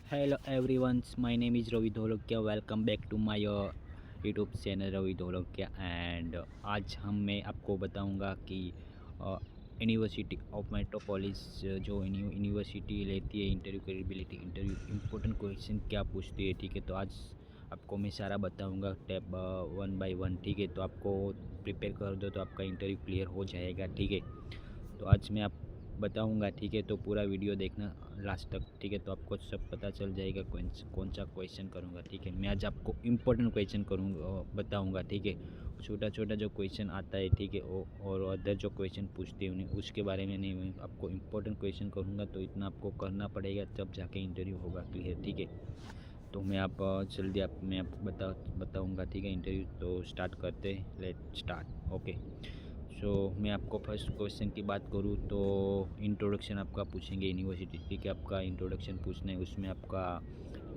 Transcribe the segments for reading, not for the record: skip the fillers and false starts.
Hello everyone, my name is Ravi Dholokia. Welcome back to my YouTube channel Ravi Dholakia and आज मैं आपको बताऊंगा कि यूनिवर्सिटी ऑफ मेट्रोपोलिस जो यूनिवर्सिटी लेती है interview capability interview important question क्या पूछती है। ठीक है, तो आज आपको मैं सारा बताऊंगा टेप 1 बाय 1। ठीक है, तो आपको प्रिपेयर कर दो तो आपका इंटरव्यू क्लियर हो जाएगा। ठीक है, तो आज मैं आप बताऊंगा। ठीक है, तो पूरा वीडियो देखना लास्ट तक। ठीक है, तो आपको सब पता चल जाएगा कौन सा क्वेश्चन करूंगा। ठीक है, मैं आज आपको इम्पोर्टेंट क्वेश्चन करूँगा बताऊंगा। ठीक है, छोटा छोटा जो क्वेश्चन आता है, ठीक है, और अदर जो क्वेश्चन पूछते हैं उन्हें उसके बारे में नहीं, मैं आपको इम्पोर्टेंट क्वेश्चन करूँगा। तो इतना आपको करना पड़ेगा तब जाके इंटरव्यू होगा क्लियर। ठीक है, तो मैं आप जल्दी मैं आपको बताऊँगा। ठीक है, इंटरव्यू तो स्टार्ट करते हैं, लेट स्टार्ट। ओके, सो मैं आपको फर्स्ट क्वेश्चन की बात करूँ तो इंट्रोडक्शन आपका पूछेंगे यूनिवर्सिटी। ठीक है, आपका इंट्रोडक्शन पूछना है, उसमें आपका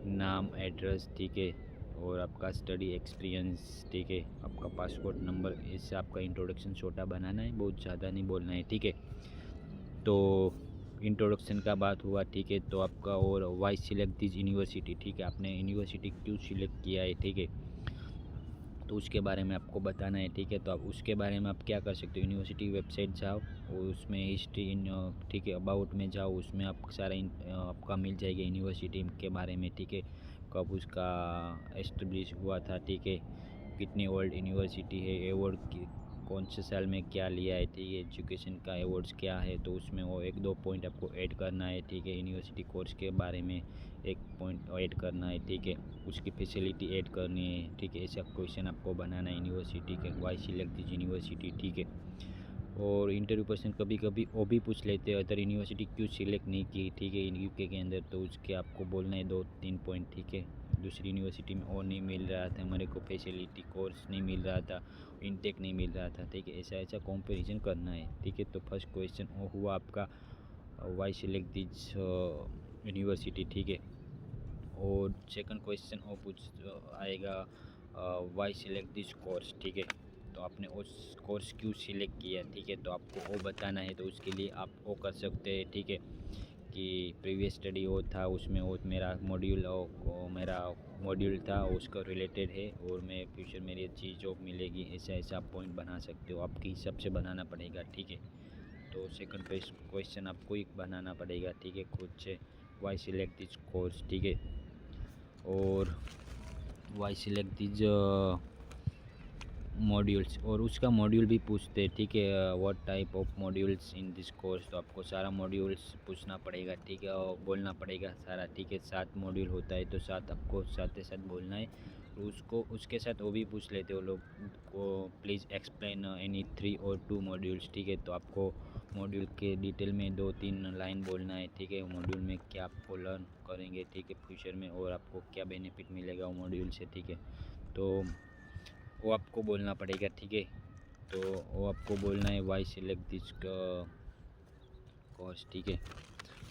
नाम, एड्रेस, ठीक है, और आपका स्टडी एक्सपीरियंस, ठीक है, आपका पासपोर्ट नंबर, इससे आपका इंट्रोडक्शन छोटा बनाना है, बहुत ज़्यादा नहीं बोलना है। ठीक है, तो इंट्रोडक्शन का बात हुआ। ठीक है, तो आपका और वाई सिलेक्ट दिस यूनिवर्सिटी, ठीक है, आपने यूनिवर्सिटी क्यों सिलेक्ट किया है। ठीक है, तो उसके बारे में आपको बताना है। ठीक है, तो आप उसके बारे में आप क्या कर सकते हो, यूनिवर्सिटी वेबसाइट जाओ और उसमें हिस्ट्री इन, ठीक है, अबाउट में जाओ, उसमें आप सारा आपका मिल जाएगा यूनिवर्सिटी के बारे में। ठीक है, कब उसका एस्टेब्लिश हुआ था, ठीक है, कितनी ओल्ड यूनिवर्सिटी है, एवॉर्ड कौन से साल में क्या लिया है, ठीक है, एजुकेशन का एवॉर्ड्स क्या है, तो उसमें वो एक दो पॉइंट आपको ऐड करना है। ठीक है, यूनिवर्सिटी कोर्स के बारे में एक पॉइंट ऐड करना है। ठीक है, उसकी फैसिलिटी ऐड करनी है। ठीक है, ऐसा क्वेश्चन आपको बनाना है यूनिवर्सिटी के, वाई सिलेक्ट दिस यूनिवर्सिटी। ठीक है, और इंटरव्यू पर्सन कभी कभी वो भी पूछ लेते हैं अदर यूनिवर्सिटी क्यों सिलेक्ट नहीं की। ठीक है, यूके के अंदर, तो उसके आपको बोलना है 2-3 पॉइंट। ठीक है, दूसरी यूनिवर्सिटी में और नहीं मिल रहा था, हमारे को फैसिलिटी कोर्स नहीं मिल रहा था, इनटेक नहीं मिल रहा था। ठीक है, ऐसा ऐसा कंपैरिजन करना है। ठीक है, तो फर्स्ट क्वेश्चन वो हुआ आपका वाई सिलेक्ट दिस यूनिवर्सिटी। ठीक है, और सेकंड क्वेश्चन वो पूछ आएगा वाई सिलेक्ट दिस कोर्स। ठीक है, तो आपने उस कोर्स क्यों सिलेक्ट किया। ठीक है, तो आपको वो बताना है, तो उसके लिए आप वो कर सकते हैं। ठीक है, कि प्रीवियस स्टडी वो था, उसमें वो मेरा मॉड्यूल था, उसका रिलेटेड है, और मैं फ्यूचर मेरी अच्छी जॉब मिलेगी, ऐसा ऐसा आप पॉइंट बना सकते हो, आपके हिसाब से बनाना पड़ेगा। ठीक है, तो सेकंड क्वेश्चन आपको ही बनाना पड़ेगा। ठीक है, खुद से, वाई सिलेक्ट दिस कोर्स। ठीक है, और वाई सिलेक्ट दिज मॉड्यूल्स, और उसका मॉड्यूल भी पूछते हैं। ठीक है, what type of modules in this course, तो आपको सारा मॉड्यूल्स पूछना पड़ेगा। ठीक है, और बोलना पड़ेगा सारा। ठीक है, 7 मॉड्यूल होता है, तो 7 आपको साथ ही साथ बोलना है। तो उसको उसके साथ वो भी पूछ लेते हो लोग को, प्लीज़ एक्सप्लेन एनी 3 और 2 मॉड्यूल्स। ठीक है, तो आपको मॉड्यूल के डिटेल में 2-3 लाइन बोलना है। ठीक है, मॉड्यूल में क्या आपको लर्न करेंगे, ठीक है, फ्यूचर में, और आपको क्या बेनिफिट मिलेगा वो मॉड्यूल से। ठीक है, तो वो आपको बोलना पड़ेगा। ठीक है, तो वो आपको बोलना है वाई सिलेक्ट दिस कोर्स। ठीक है,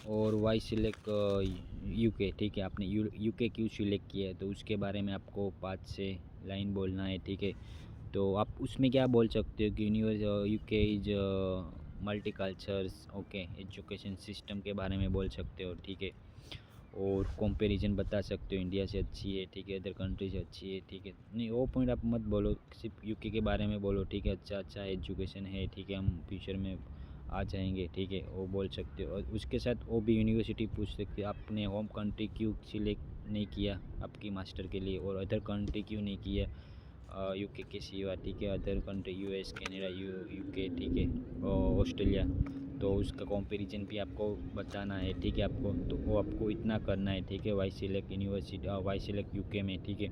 और वाई सिलेक्ट यूके। ठीक है, आपने यूके क्यों सिलेक्ट किया है, तो उसके बारे में आपको 5 से लाइन बोलना है। ठीक है, तो आप उसमें क्या बोल सकते हो कि UK is multi cultures, okay, education system के बारे में बोल सकते हो। ठीक है, और कंपैरिजन बता सकते हो, इंडिया से अच्छी है, ठीक है, अदर कंट्री से अच्छी है। ठीक है, नहीं वो पॉइंट आप मत बोलो, सिर्फ यूके के बारे में बोलो। ठीक है, अच्छा अच्छा एजुकेशन है, ठीक है, हम फ्यूचर में आ जाएंगे। ठीक है, वो बोल सकते हो, और उसके साथ वो भी यूनिवर्सिटी पूछ सकते हो, आपने होम कंट्री क्यों सिलेक्ट नहीं किया आपकी मास्टर के लिए, और अदर कंट्री क्यों नहीं किया यूके के सिवा। ठीक है, other country US, Canada, UK, ठीक है, और ऑस्ट्रेलिया, तो उसका कंपैरिजन भी आपको बताना है। ठीक है, आपको तो वो आपको इतना करना है। ठीक है, why select university, why select UK में। ठीक है,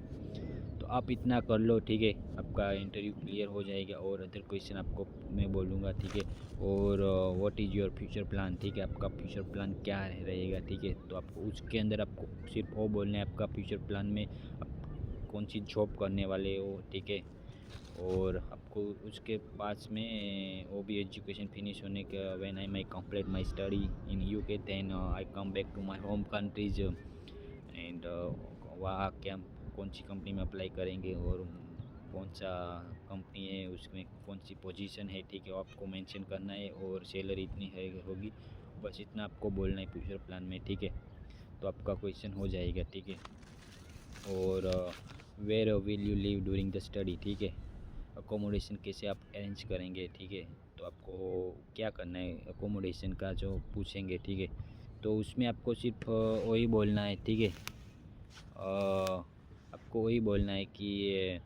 तो आप इतना कर लो। ठीक है, आपका इंटरव्यू क्लियर हो जाएगा, और अदर क्वेश्चन आपको मैं बोलूँगा। ठीक है, और what is your future plan. ठीक है, आपका फ्यूचर प्लान क्या रहेगा। ठीक है, तो आपको उसके अंदर आपको सिर्फ वो बोलना है, आपका फ्यूचर प्लान में आप कौन सी जॉब करने वाले हो। ठीक है, और आपको उसके पास में वो भी एजुकेशन फिनिश होने के, when I complete my study in UK, then I come back to my home countries, and वहाँ क्या कौन सी कंपनी में अप्लाई करेंगे, और कौन सा कंपनी है, उसमें कौन सी पोजीशन है। ठीक है, आपको मेंशन करना है, और सैलरी इतनी है होगी, बस इतना आपको बोलना है फ्यूचर प्लान में। ठीक है, तो आपका क्वेश्चन हो जाएगा, ठीक है। और where will you live during the study, ठीक है। अकोमोडेशन कैसे आप अरेंज करेंगे, ठीक है। तो आपको क्या करना है, अकोमोडेशन का जो पूछेंगे, ठीक है, तो उसमें आपको सिर्फ वही बोलना है, ठीक है। आपको वही बोलना है कि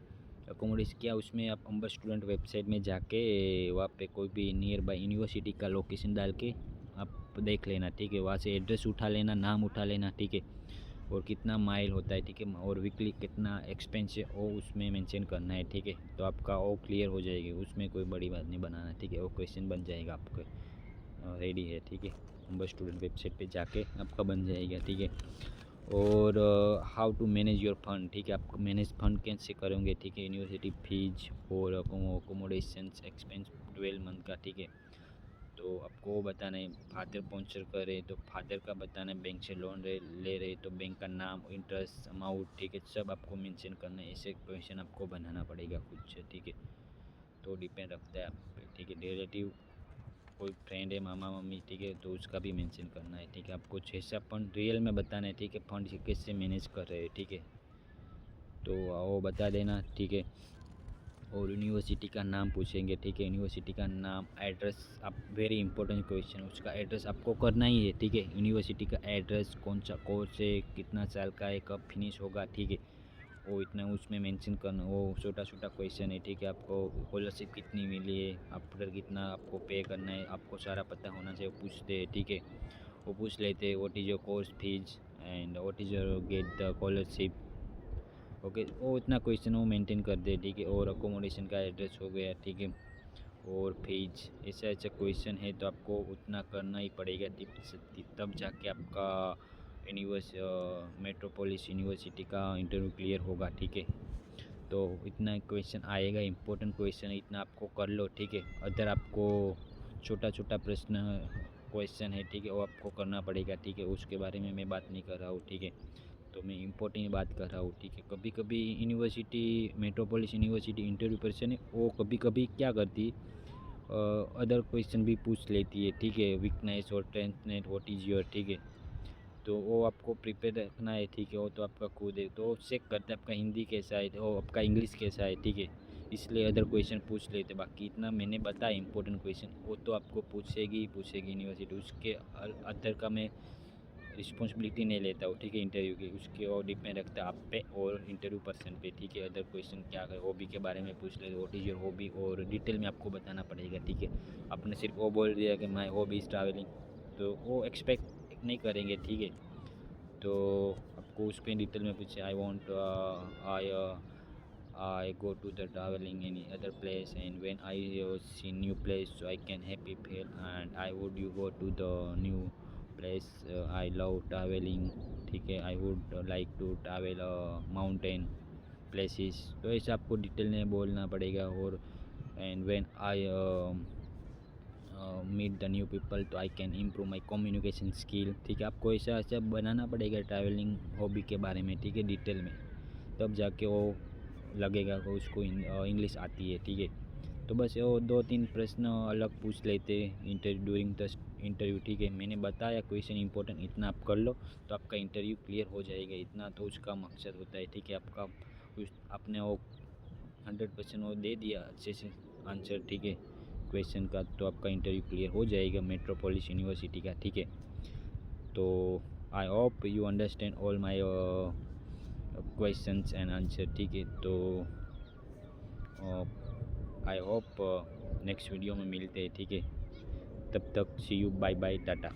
अकोमोडेशन क्या, उसमें आप अम्बर स्टूडेंट वेबसाइट में जाके वहाँ पे कोई भी नियर बाय यूनिवर्सिटी का लोकेशन डाल के आप देख लेना, ठीक है। वहाँ से एड्रेस उठा लेना, नाम उठा लेना, ठीक है। और कितना माइल होता है, ठीक है, और वीकली कितना एक्सपेंस है वो उसमें मेंशन करना है, ठीक है। तो आपका वो क्लियर हो जाएगी, उसमें कोई बड़ी बात नहीं बनाना, ठीक है। वो क्वेश्चन बन जाएगा आपका रेडी है, ठीक है। अम्बर स्टूडेंट वेबसाइट पे जाके आपका बन जाएगा, ठीक है। और how to manage your fund, ठीक है। आप मैनेज फंड कैसे करोगे, ठीक है। यूनिवर्सिटी फीस और अकोमोडेशन एक्सपेंस 12 मंथ का, ठीक है। तो आपको वो बताना है, फादर स्पॉन्सर करे तो फादर का बताना है, बैंक से लोन ले रहे तो बैंक का नाम, इंटरेस्ट अमाउंट, ठीक है, सब आपको मेंशन करना है। ऐसे क्वेश्चन आपको बनाना पड़ेगा खुद से, ठीक है। तो डिपेंड रखता है आप पे, ठीक है। रिलेटिव कोई फ्रेंड है, मामा मम्मी, ठीक है, तो उसका भी मेंशन करना है, ठीक है। आपको जैसा फंड रियल में बताना है, ठीक है, फंड कैसे मैनेज कर रहे हैं, ठीक है। तो वो बता देना, ठीक है। और यूनिवर्सिटी का नाम पूछेंगे, ठीक है। यूनिवर्सिटी का नाम, एड्रेस, आप वेरी इंपॉर्टेंट क्वेश्चन, उसका एड्रेस आपको करना ही है, ठीक है। यूनिवर्सिटी का एड्रेस, कौन सा कोर्स है, कितना साल का है, कब फिनिश होगा, ठीक है, वो इतना उसमें मेंशन करना। वो छोटा छोटा क्वेश्चन है, ठीक है। आपको स्कॉलरशिप कितनी मिली है, आफ्टर कितना आपको पे करना है, आपको सारा पता होना चाहिए, वो पूछते हैं, ठीक है। वो पूछ लेते हैं what is your course fees and what is your get the scholarship, okay. वो इतना क्वेश्चन वो मेंटेन कर दे, ठीक है। और अकोमोडेशन का एड्रेस हो गया, ठीक है। और फीस, ऐसा ऐसा क्वेश्चन है तो आपको उतना करना ही पड़ेगा, तब जाके आपका मेट्रोपोलिस यूनिवर्सिटी का इंटरव्यू क्लियर होगा, ठीक है। तो इतना क्वेश्चन आएगा, इंपॉर्टेंट क्वेश्चन, इतना आपको कर लो, ठीक है। अदर आपको छोटा छोटा प्रश्न क्वेश्चन है, ठीक है, वो आपको करना पड़ेगा, ठीक है। उसके बारे में मैं बात नहीं कर रहा हूँ, ठीक है। तो मैं इम्पोर्टेंट बात कर रहा हूँ, ठीक है। कभी कभी university, metropolis university interview person है, वो कभी कभी क्या करती है, अदर क्वेश्चन भी पूछ लेती है, ठीक है। वीकनेस और स्ट्रेंथनेस व्हाट इज़ योर, ठीक है। तो वो आपको प्रिपेयर रखना है, ठीक है। वो तो आपका खुद है, तो चेक करते हैं आपका हिंदी कैसा है, वो आपका इंग्लिश कैसा है, ठीक है। इसलिए अदर क्वेश्चन पूछ लेते। बाकी इतना मैंने बताया इंपॉर्टेंट क्वेश्चन, वो तो आपको पूछेगी ही पूछेगी यूनिवर्सिटी, उसके अदर का मैं रिस्पॉन्सिबिलिटी नहीं लेता हूँ, ठीक है। इंटरव्यू की उसके और डिपेंड रखता है आप पे और इंटरव्यू पर्सन पे, ठीक है। अदर क्वेश्चन क्या है, हॉबी के बारे में पूछ ले, व्हाट इज़ योर हॉबी, और डिटेल में आपको बताना पड़ेगा, ठीक है। आपने सिर्फ वो बोल दिया कि माई हॉबी इज़ ट्रैवलिंग, तो वो एक्सपेक्ट नहीं करेंगे, ठीक है। तो आपको उस पर डिटेल में पूछे, I want I go to the traveling any other place, and when I see new place so I can happy feel, and I would you go to the new place, I love traveling, ठीक है। I would like to travel mountain places, तो ऐसा आपको detail में बोलना पड़ेगा। और and when I meet the new people तो I can improve my communication skill, ठीक है। आपको ऐसा ऐसा बनाना पड़ेगा ट्रैवलिंग हॉबी के बारे में, ठीक है, डिटेल में, तब जाके वो लगेगा कि उसको इंग्लिश आती है, ठीक है। तो बस वो 2-3 प्रश्न अलग पूछ लेते इंटरव्यू ड्यूरिंग द इंटरव्यू, ठीक है। मैंने बताया क्वेश्चन इंपॉर्टेंट, इतना आप कर लो तो आपका इंटरव्यू क्लियर हो जाएगा, इतना तो उसका मकसद होता है, ठीक है। आपका आपने वो 100% वो दे दिया अच्छे से आंसर, ठीक है, क्वेश्चन का, तो आपका इंटरव्यू क्लियर हो जाएगा मेट्रोपोलिस यूनिवर्सिटी का, ठीक है। तो I hope you understand all my questions and answer, ठीक है। तो आई होप नेक्स्ट वीडियो में मिलते हैं, ठीक है। तब तक सी यू, बाय बाय, टाटा।